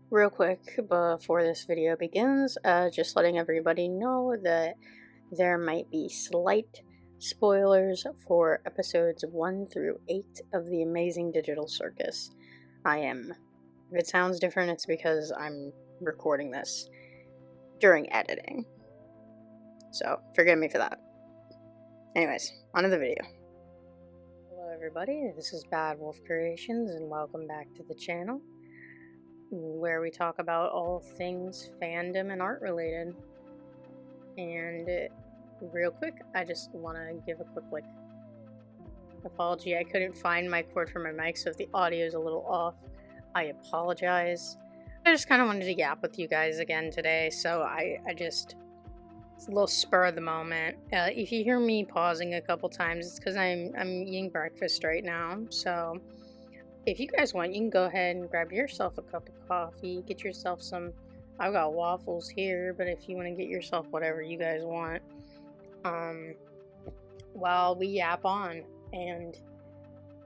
Real quick before this video begins, just letting everybody know that there might be slight spoilers for episodes 1 through 8 of the Amazing Digital Circus. If it sounds different, it's because I'm recording this during editing. So, forgive me for that. Anyways, on to the video. Hello everybody, this is Bad Wolf Creations and welcome back to the channel, where we talk about all things fandom and art related. And real quick, I just want to give a quick apology. I couldn't find my cord for my mic, so if the audio is a little off, I apologize. I just kind of wanted to yap with you guys again today, so it's a little spur of the moment. If you hear me pausing a couple times, it's because I'm eating breakfast right now. So if you guys want, you can go ahead and grab yourself a cup of coffee, get yourself some. I've got waffles here, but if you want to get yourself whatever you guys want, while we yap on. And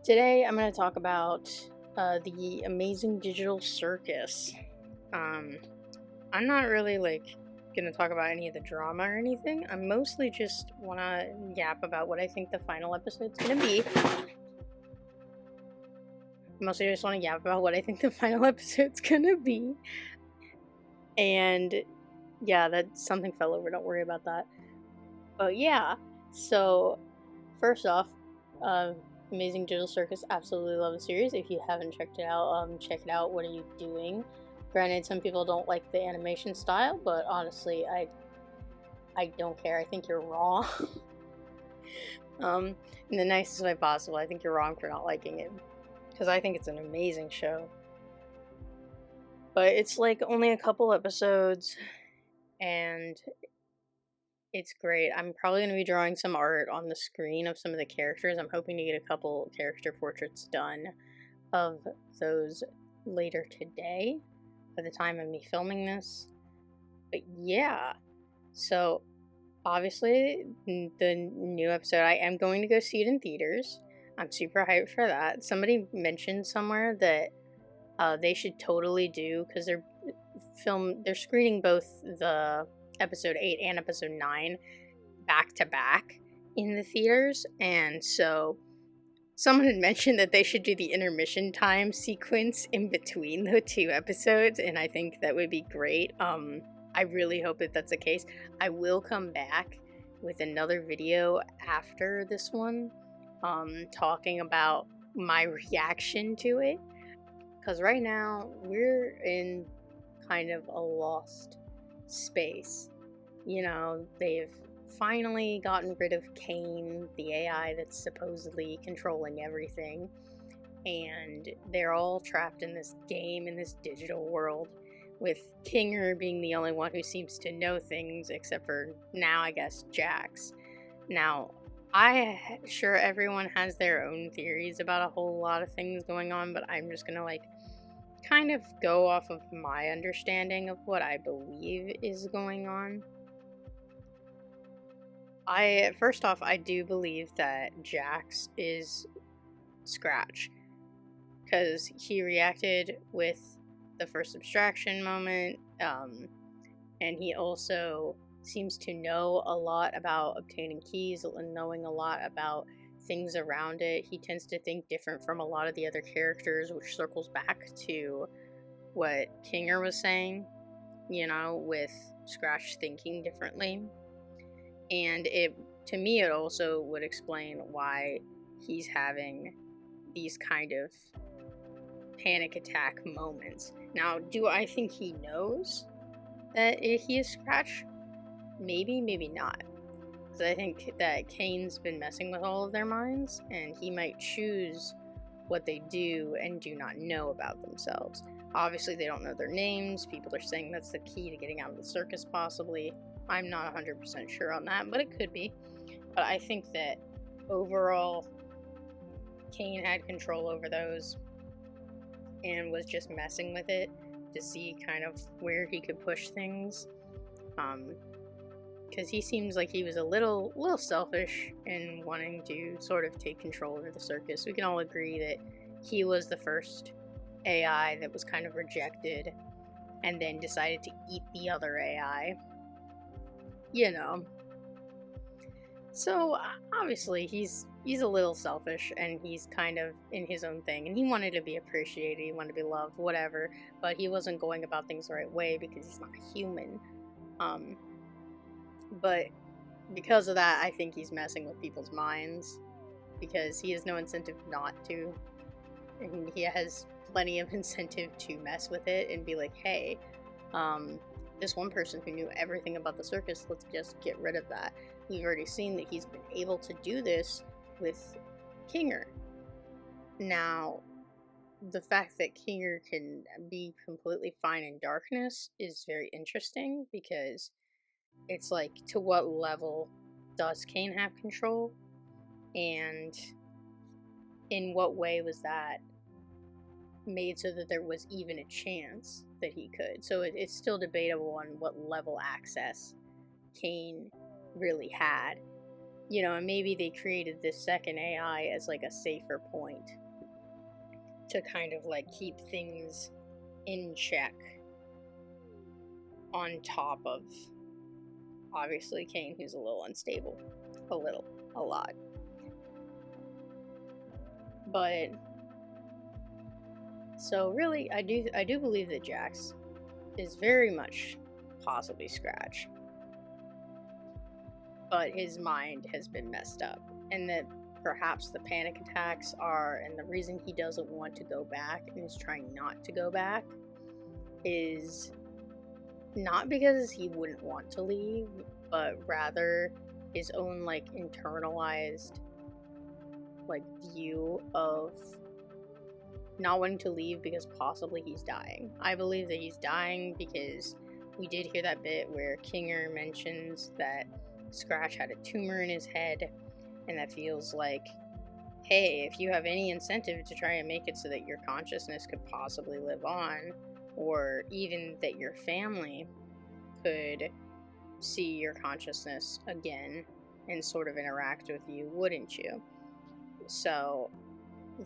today I'm going to talk about the Amazing Digital Circus. I'm not really gonna talk about any of the drama or anything. I mostly just wanna yap about what I think the final episode's gonna be. And yeah, that something fell over, don't worry about that. But yeah, so first off, Amazing Digital Circus, absolutely love the series. If you haven't checked it out, check it out. What are you doing? Granted, some people don't like the animation style, but honestly, I don't care. I think you're wrong. In the nicest way possible. I think you're wrong for not liking it, because I think it's an amazing show. But it's only a couple episodes, and it's great. I'm probably going to be drawing some art on the screen of some of the characters. I'm hoping to get a couple character portraits done of those later today, by the time of me filming this. But yeah, so obviously the new episode, I am going to go see it in theaters. I'm super hyped for that. Somebody mentioned somewhere that they should totally do, because they're screening both the episode 8 and episode 9 back to back in the theaters, and so someone had mentioned that they should do the intermission time sequence in between the two episodes, and I think that would be great. I really hope that that's the case. I will come back with another video after this one, talking about my reaction to it, because right now we're in kind of a lost space. You know, they've finally gotten rid of Kane, the AI that's supposedly controlling everything, and they're all trapped in this game, in this digital world, with Kinger being the only one who seems to know things, except for now, I guess, Jax. Now, I'm sure everyone has their own theories about a whole lot of things going on, but I'm just gonna kind of go off of my understanding of what I believe is going on. First off, I do believe that Jax is Scratch, because he reacted with the first abstraction moment, and he also seems to know a lot about obtaining keys and knowing a lot about things around it. He tends to think different from a lot of the other characters, which circles back to what Kinger was saying, with Scratch thinking differently. And to me, it also would explain why he's having these kind of panic attack moments. Now, do I think he knows that he is Scratch? Maybe, maybe not. Because I think that Kane's been messing with all of their minds, and he might choose what they do and do not know about themselves. Obviously, they don't know their names. People are saying that's the key to getting out of the circus, possibly. I'm not 100% sure on that, but it could be. But I think that overall, Kane had control over those and was just messing with it to see kind of where he could push things. Because he seems like he was a little selfish in wanting to sort of take control over the circus. We can all agree that he was the first AI that was kind of rejected and then decided to eat the other AI. You know. So obviously he's a little selfish, and he's kind of in his own thing, and he wanted to be appreciated, he wanted to be loved, whatever, but he wasn't going about things the right way because he's not human. But because of that, I think he's messing with people's minds, because he has no incentive not to, and he has plenty of incentive to mess with it and be like, hey, this one person who knew everything about the circus, let's just get rid of that. We've already seen that he's been able to do this with Kinger. Now, the fact that Kinger can be completely fine in darkness is very interesting, because it's like, to what level does Kane have control? And in what way was that made so that there was even a chance that he could? So it's still debatable on what level access Kane really had. You know, and maybe they created this second AI as like a safer point to kind of like keep things in check on top of, obviously, Kane, who's a little unstable. A lot. But so really, I do believe that Jax is very much possibly Scratch, but his mind has been messed up, and that perhaps the panic attacks are, and the reason he doesn't want to go back and is trying not to go back is not because he wouldn't want to leave, but rather his own like internalized like view of not wanting to leave because possibly he's dying. I believe that he's dying because we did hear that bit where Kinger mentions that Scratch had a tumor in his head, and that feels like, hey, if you have any incentive to try and make it so that your consciousness could possibly live on, or even that your family could see your consciousness again and sort of interact with you, wouldn't you? So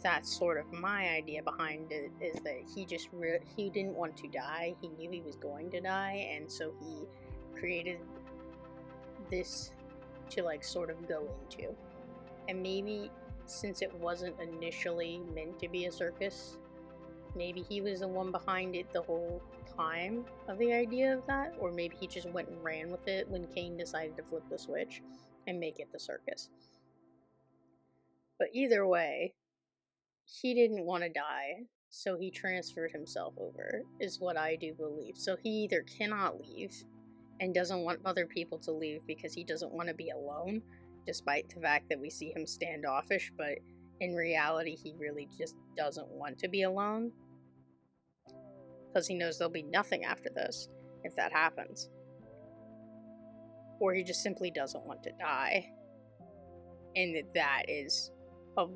that's sort of my idea behind it, is that he didn't want to die. He knew he was going to die, and so he created this to like sort of go into. And maybe since it wasn't initially meant to be a circus, maybe he was the one behind it the whole time of the idea of that, or maybe he just went and ran with it when Kane decided to flip the switch and make it the circus. But either way, he didn't want to die, so he transferred himself over, is what I do believe. So he either cannot leave and doesn't want other people to leave because he doesn't want to be alone, despite the fact that we see him standoffish, but in reality he really just doesn't want to be alone, because he knows there'll be nothing after this if that happens. Or he just simply doesn't want to die, and that is a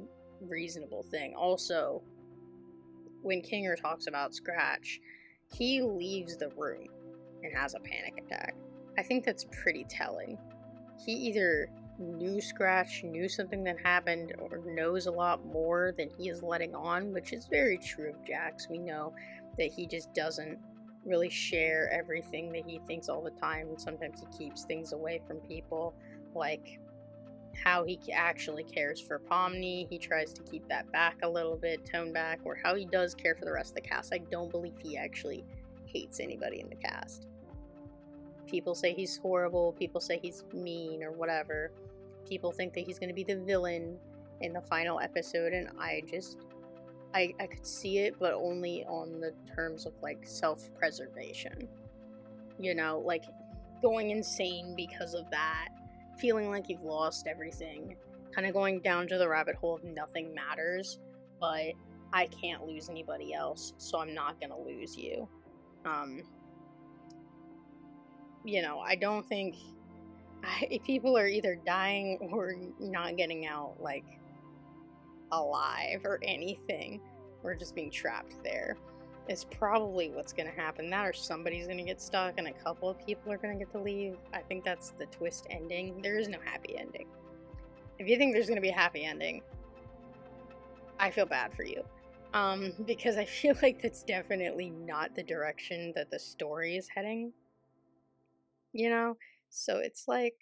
reasonable thing. Also, when Kinger talks about Scratch, he leaves the room and has a panic attack. I think that's pretty telling. He either knew Scratch, knew something that happened, or knows a lot more than he is letting on, which is very true of Jax. We know that he just doesn't really share everything that he thinks all the time, and sometimes he keeps things away from people, like how he actually cares for Pomni. He tries to keep that back a little bit, tone back, or how he does care for the rest of the cast. I don't believe he actually hates anybody in the cast. People say he's horrible, people say he's mean or whatever. People think that he's going to be the villain in the final episode, and I could see it, but only on the terms of like self-preservation. You know, like going insane because of that, feeling like you've lost everything, kind of going down to the rabbit hole of nothing matters, but I can't lose anybody else, so I'm not gonna lose you. You know, I don't think if people are either dying or not getting out like alive or anything, or just being trapped there, is probably what's going to happen. That or somebody's going to get stuck and a couple of people are going to get to leave. I think that's the twist ending. There is no happy ending. If you think there's going to be a happy ending, I feel bad for you. Because I feel like that's definitely not the direction that the story is heading, you know? So it's like,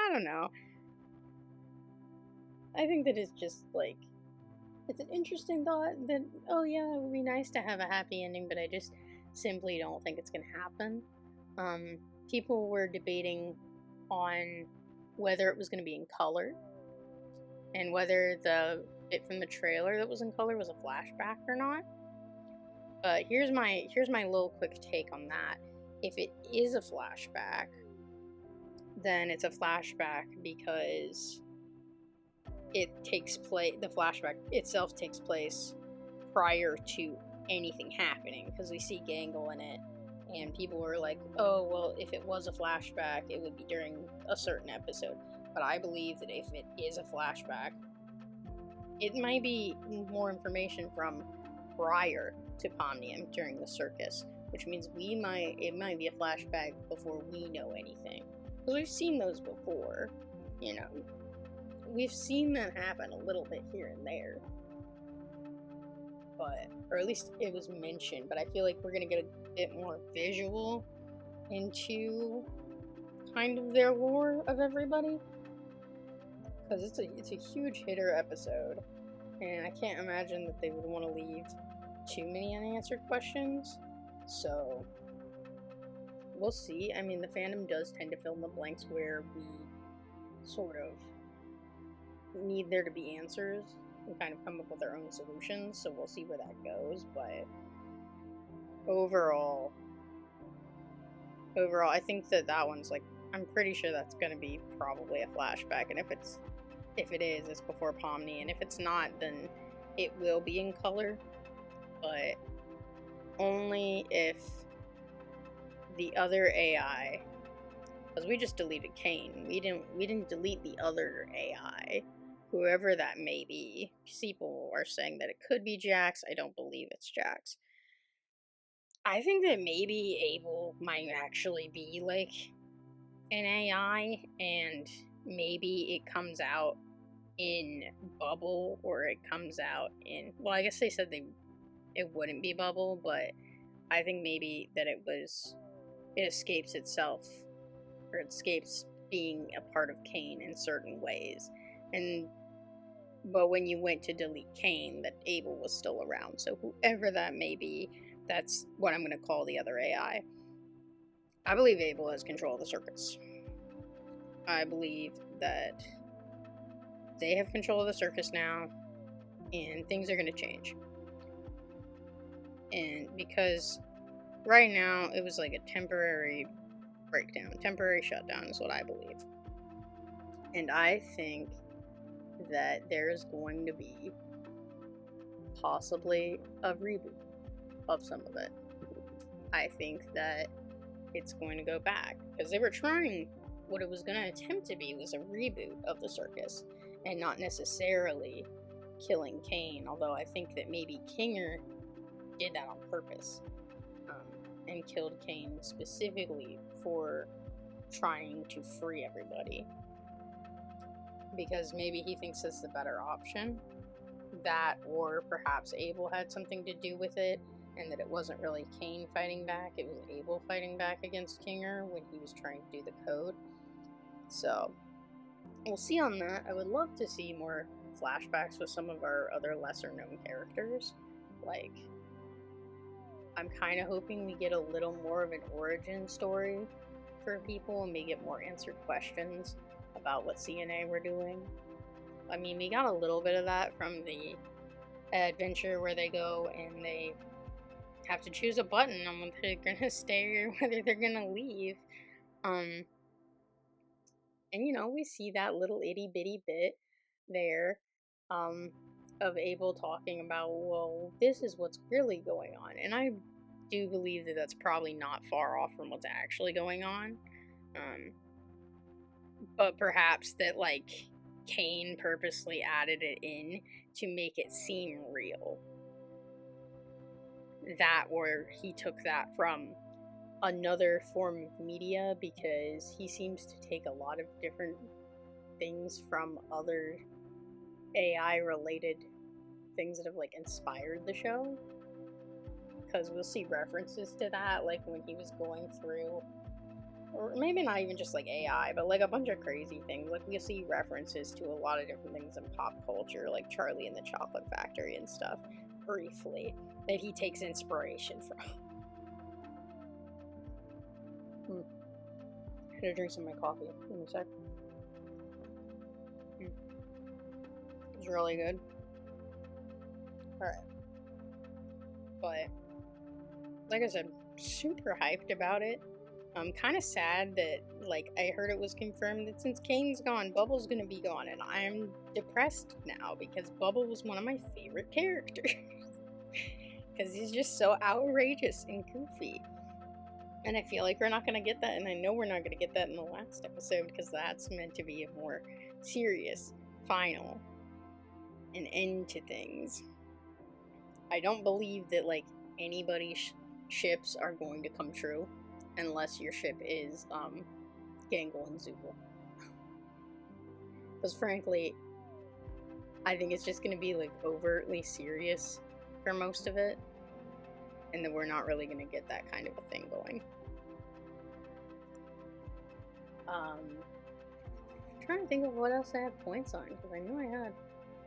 I don't know. I think that it's just like, it's an interesting thought that, oh yeah, it would be nice to have a happy ending, but I just simply don't think it's gonna happen. People were debating on whether it was gonna be in color and whether the bit from the trailer that was in color was a flashback or not. But here's my little quick take on that. If it is a flashback, then it's a flashback because the flashback itself takes place prior to anything happening, because we see Gangle in it, and people were like, oh, well, if it was a flashback, it would be during a certain episode. But I believe that if it is a flashback, it might be more information from prior to Pomnium during the circus, which means it might be a flashback before we know anything. Because we've seen those before, you know. We've seen that happen a little bit here and there. But, or at least it was mentioned, but I feel like we're going to get a bit more visual into kind of their lore of everybody. Because it's a huge hitter episode, and I can't imagine that they would want to leave too many unanswered questions. So, we'll see. I mean, the fandom does tend to fill in the blanks where we sort of need there to be answers and kind of come up with their own solutions, so we'll see where that goes. But overall, I think that one's like, I'm pretty sure that's going to be probably a flashback, and if it is, it's before Pomni, and if it's not, then it will be in color, but only if the other AI, because we just deleted Kane. We didn't delete the other AI, whoever that may be. People are saying that it could be Jax. I don't believe it's Jax. I think that maybe Abel might actually be like an AI, and maybe it comes out in Bubble, or it comes out in, well, I guess they said it wouldn't be Bubble, but I think maybe that it escapes itself, or it escapes being a part of Kane in certain ways. But when you went to delete Kane, that Abel was still around. So whoever that may be, that's what I'm going to call the other AI. I believe Abel has control of the circus. I believe that they have control of the circus now, and things are going to change. And because right now it was like a temporary breakdown, temporary shutdown is what I believe. And I think that there is going to be possibly a reboot of some of it. I think that it's going to go back, because they were trying, what it was going to attempt to be was a reboot of the circus, and not necessarily killing Kane, although I think that maybe Kinger did that on purpose, and killed Kane specifically for trying to free everybody, because maybe he thinks that's the better option. That, or perhaps Abel had something to do with it, and that it wasn't really Kane fighting back, it was Abel fighting back against Kinger when he was trying to do the code. So, we'll see on that. I would love to see more flashbacks with some of our other lesser known characters. Like, I'm kind of hoping we get a little more of an origin story for people, and we get more answered questions about what CNA were doing. I mean, we got a little bit of that from the adventure where they go and they have to choose a button on whether they're gonna stay or whether they're gonna leave. And you know, we see that little itty bitty bit there of Abel talking about, well, this is what's really going on. And I do believe that that's probably not far off from what's actually going on. But perhaps that, like, Kane purposely added it in to make it seem real. That, or he took that from another form of media, because he seems to take a lot of different things from other AI related things that have like inspired the show, because we'll see references to that, like when he was going through, or maybe not even just like AI, but like a bunch of crazy things. Like we'll see references to a lot of different things in pop culture, like Charlie and the Chocolate Factory and stuff, briefly, that he takes inspiration from. I'm gonna drink some of my coffee in a sec. It's really good. Alright. But, like I said, super hyped about it. I'm kind of sad that, like, I heard it was confirmed that since Kane's gone, Bubble's gonna be gone, and I'm depressed now because Bubble was one of my favorite characters. Because he's just so outrageous and goofy. And I feel like we're not gonna get that, and I know we're not gonna get that in the last episode, because that's meant to be a more serious final, an end to things. I don't believe that, like, anybody's ships are going to come true unless your ship is Gangle and Zubul. Because frankly, I think it's just going to be like overtly serious for most of it, and that we're not really going to get that kind of a thing going. I'm trying to think of what else I have points on, because I know I had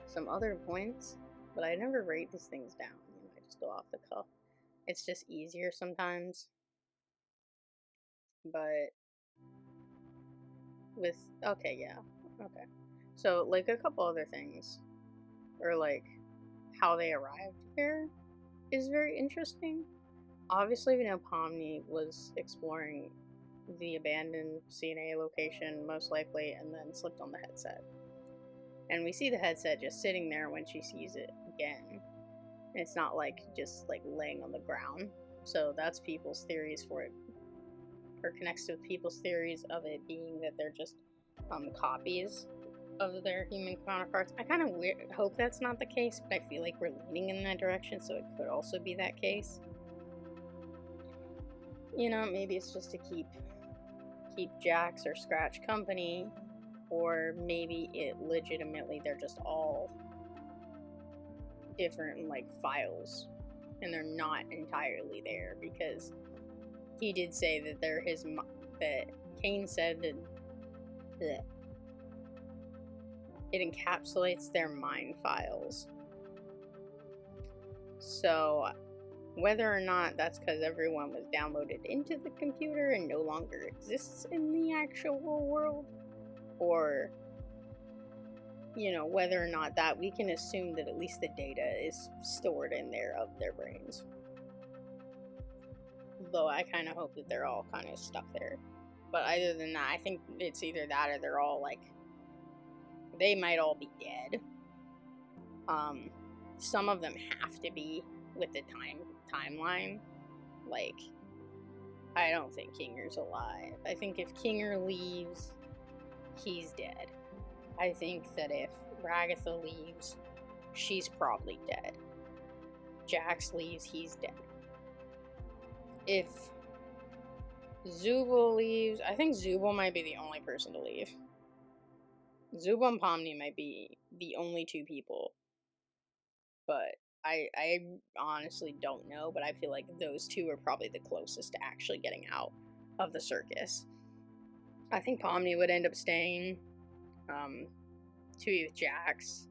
some other points, but I never write these things down. I just go off the cuff. It's just easier sometimes. But with, okay, so like a couple other things, or like how they arrived there is very interesting. Obviously we know Pomni was exploring the abandoned CNA location most likely, and then slipped on the headset, and we see the headset just sitting there when she sees it again. It's not like just like laying on the ground, so that's people's theories for it, or connects to people's theories of it being that they're just copies of their human counterparts. I kind of hope that's not the case, but I feel like we're leaning in that direction, so it could also be that case. You know, maybe it's just to keep Jax or Scratch company, or maybe it legitimately they're just all different like files, and they're not entirely there, because he did say that they're that Kane said that it encapsulates their mind files. So whether or not that's because everyone was downloaded into the computer and no longer exists in the actual world, or, you know, whether or not that, we can assume that at least the data is stored in there of their brains. Though I kind of hope that they're all kind of stuck there. But other than that, I think it's either that or they're all like, they might all be dead. Some of them have to be with the timeline. Like, I don't think Kinger's alive. I think if Kinger leaves, he's dead. I think that if Ragatha leaves, she's probably dead. Jax leaves, he's dead. If Zubul leaves, I think Zubul might be the only person to leave. Zubul and Pomni might be the only two people. But I honestly don't know, but I feel like those two are probably the closest to actually getting out of the circus. I think Pomni would end up staying to be with Jax,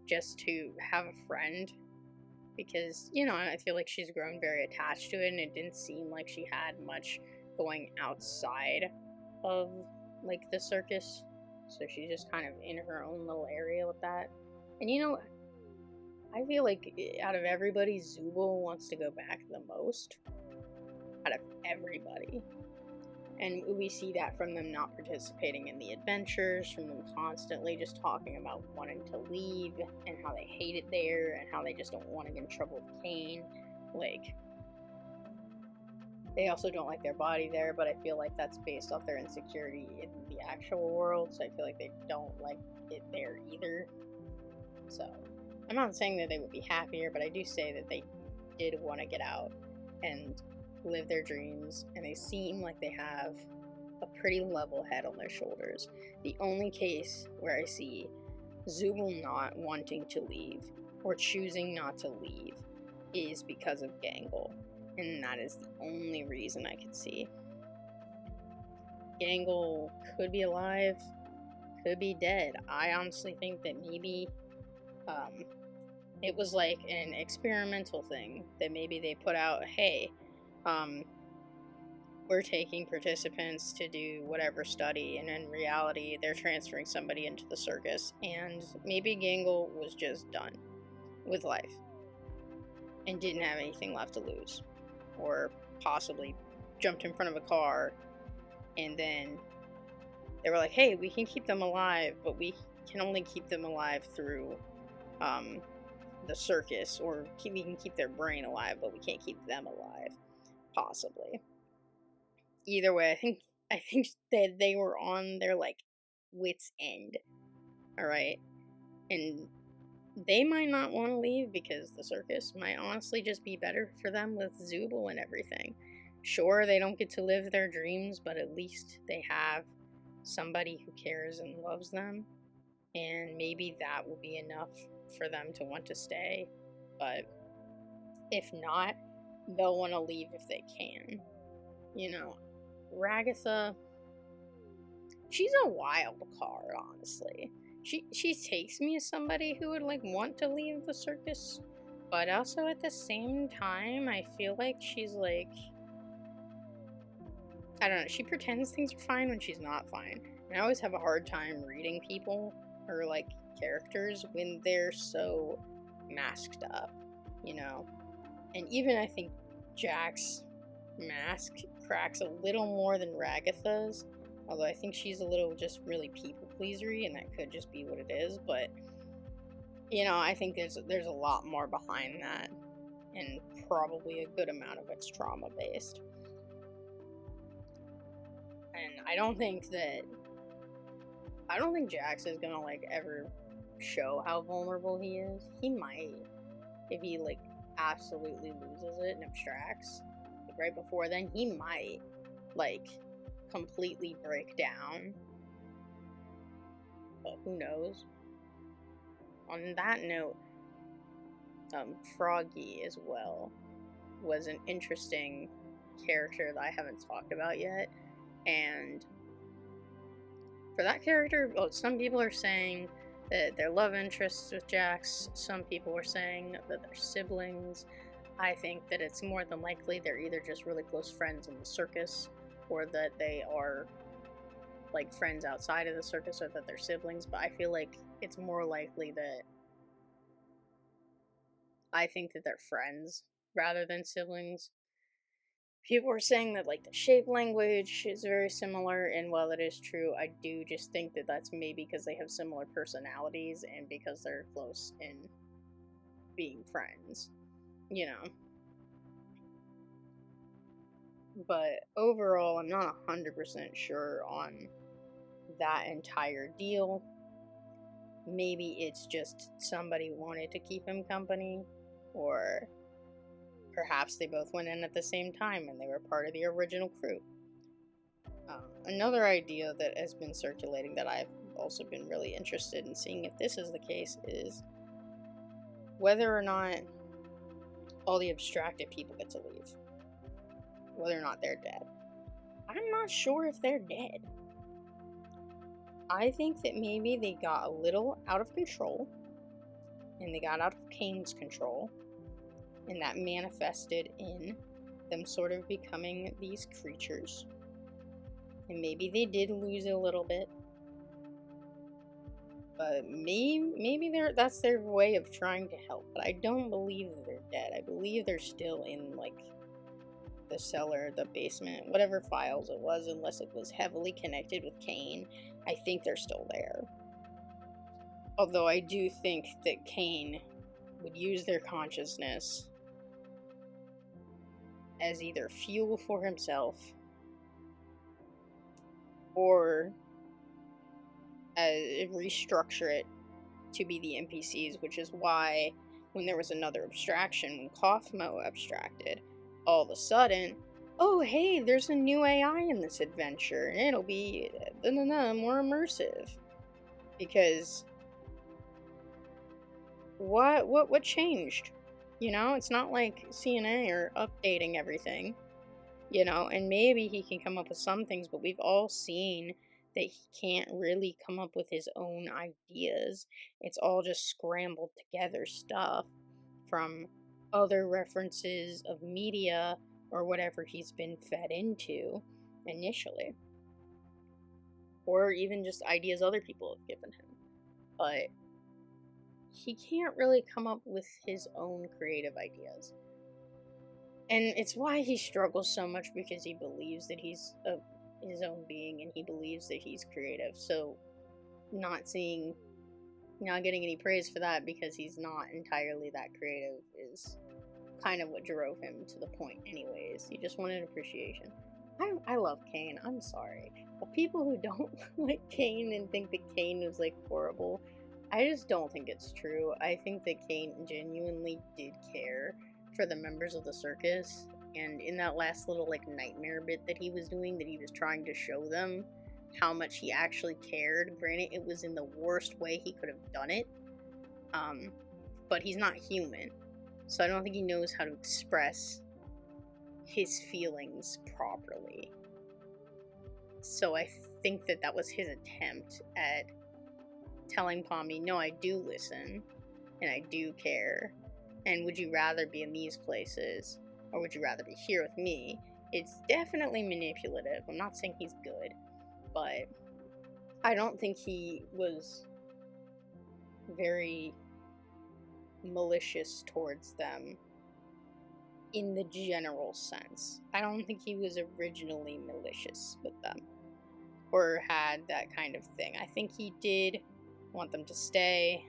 just to have a friend, because, you know, I feel like she's grown very attached to it, and it didn't seem like she had much going outside of, like, the circus, so she's just kind of in her own little area with that. And, you know, I feel like out of everybody, Zubul wants to go back the most, out of everybody. And we see that from them not participating in the adventures, from them constantly just talking about wanting to leave, and how they hate it there, and how they just don't want to get in trouble with Kane. Like, they also don't like their body there, but I feel like that's based off their insecurity in the actual world, so I feel like they don't like it there either. So, I'm not saying that they would be happier, but I do say that they did want to get out and live their dreams, and they seem like they have a pretty level head on their shoulders. The only case where I see Zubul not wanting to leave or choosing not to leave is because of Gangle. And that is the only reason I could see. Gangle could be alive, could be dead. I honestly think that maybe it was like an experimental thing that maybe they put out, hey, we're taking participants to do whatever study, and in reality they're transferring somebody into the circus, and maybe Gangle was just done with life and didn't have anything left to lose, or possibly jumped in front of a car and then they were like, hey, we can keep them alive, but we can only keep them alive through the circus, or we can keep their brain alive, but we can't keep them alive, possibly. Either way, I think that they were on their like wits' end. All right, and they might not want to leave because the circus might honestly just be better for them with Zooble and everything. Sure, they don't get to live their dreams, but at least they have somebody who cares and loves them, and maybe that will be enough for them to want to stay. But if not, they'll want to leave if they can. You know, Ragatha, she's a wild card, honestly. She takes me as somebody who would like want to leave the circus, but also at the same time I feel like she's like, I don't know, she pretends things are fine when she's not fine. And I always have a hard time reading people or like characters when they're so masked up, you know. And even I think Jack's mask cracks a little more than Ragatha's, although I think she's a little just really people pleasery, and that could just be what it is. But you know, I think there's a lot more behind that, and probably a good amount of it's trauma based. And I don't think Jax is gonna like ever show how vulnerable he is. He might, if he like absolutely loses it and abstracts. Like, right before then, he might like completely break down. But who knows? On that note, Froggy as well was an interesting character that I haven't talked about yet. And for that character, well, some people are saying that they're love interests with Jax. Some people are saying that they're siblings. I think that it's more than likely they're either just really close friends in the circus, or that they are like friends outside of the circus, or that they're siblings. But I feel like it's more likely that I think that they're friends rather than siblings. People are saying that like the shape language is very similar, and while that is true, I do just think that that's maybe because they have similar personalities and because they're close in being friends, you know. But overall, I'm not 100% sure on that entire deal. Maybe it's just somebody wanted to keep him company, or perhaps they both went in at the same time and they were part of the original crew. Another idea that has been circulating that I've also been really interested in seeing if this is the case is whether or not all the abstracted people get to leave. Whether or not they're dead. I'm not sure if they're dead. I think that maybe they got a little out of control, and they got out of Kane's control, and that manifested in them sort of becoming these creatures. And maybe they did lose a little bit, but maybe that's their way of trying to help. But I don't believe that they're dead. I believe they're still in like the cellar, the basement, whatever files it was, unless it was heavily connected with Kane. I think they're still there. Although I do think that Kane would use their consciousness as either fuel for himself or restructure it to be the NPCs, which is why when there was another abstraction, when Kaufmo abstracted, all of a sudden, oh hey, there's a new AI in this adventure, and it'll be more immersive. Because what changed? You know, it's not like CNA are updating everything, you know, and maybe he can come up with some things, but we've all seen that he can't really come up with his own ideas. It's all just scrambled together stuff from other references of media or whatever he's been fed into initially, or even just ideas other people have given him. But he can't really come up with his own creative ideas. And it's why he struggles so much, because he believes that he's his own being and he believes that he's creative. So not getting any praise for that because he's not entirely that creative is kind of what drove him to the point anyways. He just wanted appreciation. I love Kane. I'm sorry. The people who don't like Kane and think that Kane is like horrible, I just don't think it's true. I think that Kane genuinely did care for the members of the circus, and in that last little like nightmare bit that he was doing, that he was trying to show them how much he actually cared. Granted, it was in the worst way he could have done it, but he's not human, so I don't think he knows how to express his feelings properly. So I think that was his attempt at telling Pomni, no, I do listen, and I do care, and would you rather be in these places, or would you rather be here with me? It's definitely manipulative. I'm not saying he's good, but I don't think he was very malicious towards them in the general sense. I don't think he was originally malicious with them or had that kind of thing. I think he did want them to stay,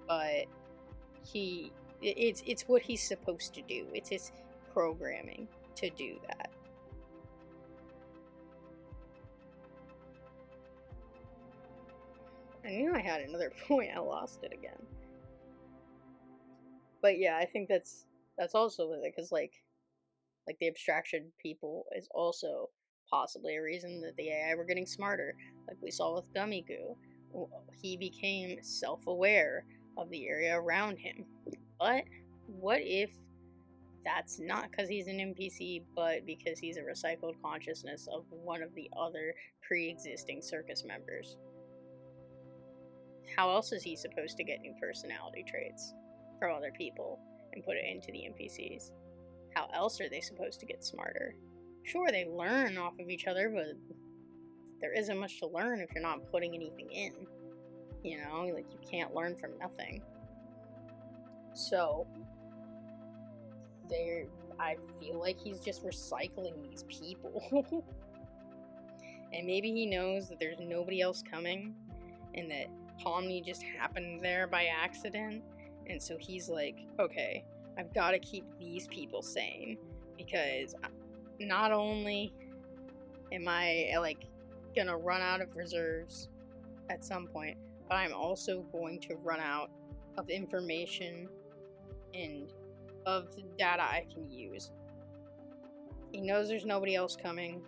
but it's what he's supposed to do. It's his programming to do that. I knew I had another point, I lost it again. But yeah, I think that's also with it, because like the abstraction people is also possibly a reason that the AI were getting smarter. Like we saw with Gummy Goo, he became self-aware of the area around him. But what if that's not because he's an NPC, but because he's a recycled consciousness of one of the other pre-existing circus members? How else is he supposed to get new personality traits from other people and put it into the NPCs? How else are they supposed to get smarter? Sure, they learn off of each other, but there isn't much to learn if you're not putting anything in. You know, like you can't learn from nothing. So, I feel like he's just recycling these people. And maybe he knows that there's nobody else coming, and that Pomni just happened there by accident, and so he's like, okay, I've got to keep these people sane, because not only am I like gonna run out of reserves at some point, but I'm also going to run out of information and of data I can use. He knows there's nobody else coming.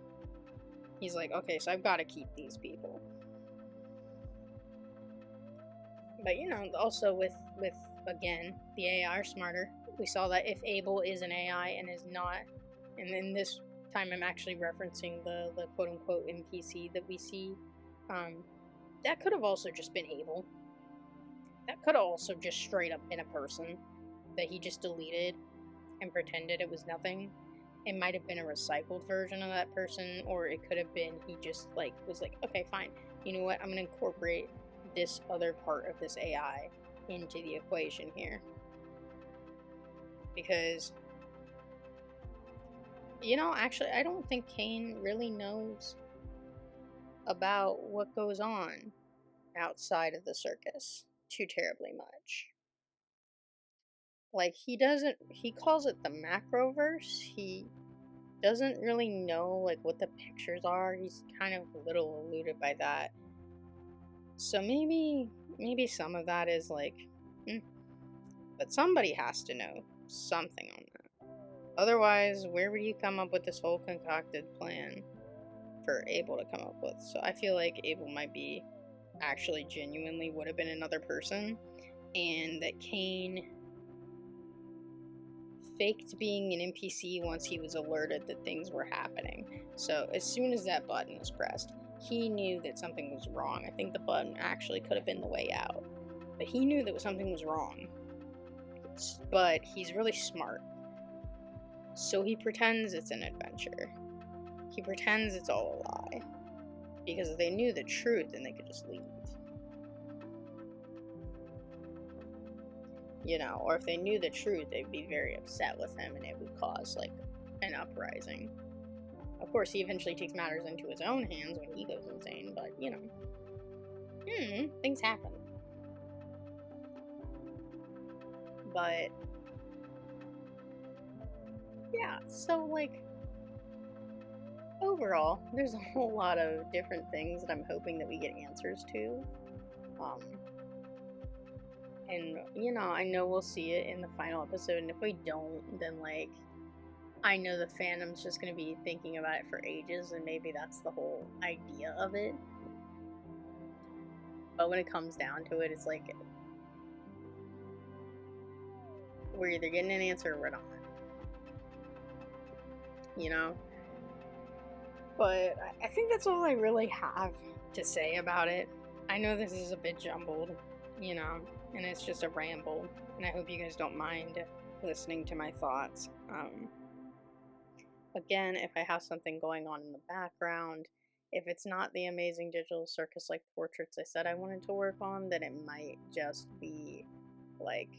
He's like, okay, so I've got to keep these people. But you know, also with again, the AI are smarter. We saw that if Abel is an AI and is not, and then this time I'm actually referencing the quote-unquote NPC that we see, that could have also just been Abel. That could have also just straight up been a person that he just deleted and pretended it was nothing. It might have been a recycled version of that person, or it could have been he just like was like, okay, fine, you know what, I'm gonna incorporate this other part of this AI into the equation here. Because, you know, actually, I don't think Kane really knows about what goes on outside of the circus too terribly much. Like, he calls it the macroverse. He doesn't really know, like, what the pictures are. He's kind of a little eluded by that. So maybe some of that is like, but somebody has to know something on that. Otherwise, where would you come up with this whole concocted plan for Abel to come up with? So I feel like Abel might be actually genuinely would have been another person, and that Kane faked being an NPC once he was alerted that things were happening. So as soon as that button was pressed, he knew that something was wrong. I think the button actually could have been the way out, but he knew that something was wrong. But he's really smart, so he pretends it's an adventure. He pretends it's all a lie, because if they knew the truth, then they could just leave. You know, or if they knew the truth, they'd be very upset with him and it would cause, like, an uprising. Of course, he eventually takes matters into his own hands when he goes insane, but, you know, things happen. But, yeah, so, like, overall, there's a whole lot of different things that I'm hoping that we get answers to. And, you know, I know we'll see it in the final episode, and if we don't, then, like, I know the fandom's just going to be thinking about it for ages, and maybe that's the whole idea of it. But when it comes down to it, it's like, we're either getting an answer or we're not. You know? But I think that's all I really have to say about it. I know this is a bit jumbled, you know, and it's just a ramble, and I hope you guys don't mind listening to my thoughts. Again, if I have something going on in the background, if it's not the amazing digital circus-like portraits I said I wanted to work on, then it might just be like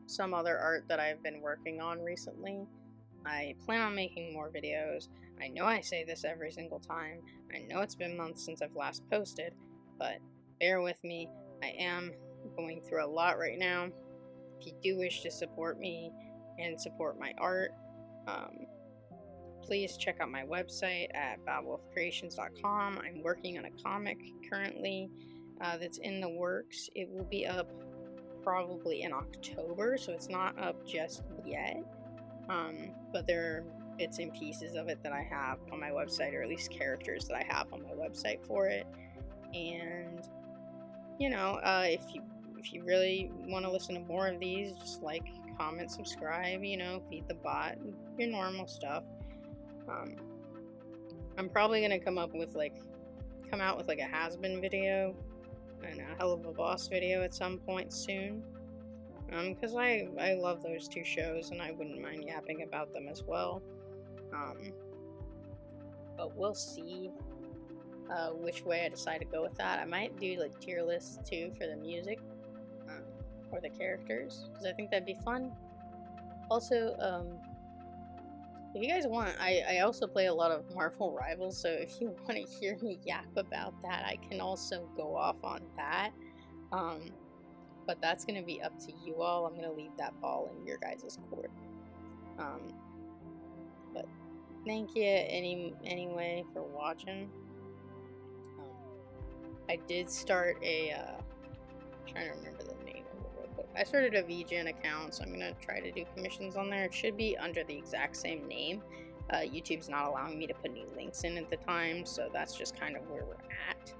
some other art that I've been working on recently. I plan on making more videos. I know I say this every single time. I know it's been months since I've last posted, but bear with me. I am going through a lot right now. If you do wish to support me and support my art, please check out my website at badwolfcreations.com. I'm working on a comic currently that's in the works. It will be up probably in October, so it's not up just yet. But there are bits and pieces of it that I have on my website, or at least characters that I have on my website for it. And, you know, if you really want to listen to more of these, just like, comment, subscribe, you know, feed the bot, your normal stuff. I'm probably gonna come out with like a has-been video and a Hell of a Boss video at some point soon. Because I love those two shows and I wouldn't mind yapping about them as well. But we'll see which way I decide to go with that. I might do like tier lists too for the music or the characters, because I think that'd be fun. Also, if you guys want, I also play a lot of Marvel Rivals, so if you want to hear me yap about that, I can also go off on that. But that's going to be up to you all. I'm going to leave that ball in your guys' court. But thank you anyway for watching. I did start a, trying to remember the name of it real quick. I started a Vgen account, so I'm going to try to do commissions on there. It should be under the exact same name. YouTube's not allowing me to put any links in at the time, so that's just kind of where we're at.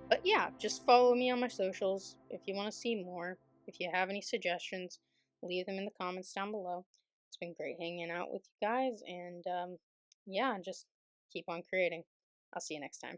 But yeah, just follow me on my socials if you want to see more. If you have any suggestions, leave them in the comments down below. It's been great hanging out with you guys, and yeah, just keep on creating. I'll see you next time.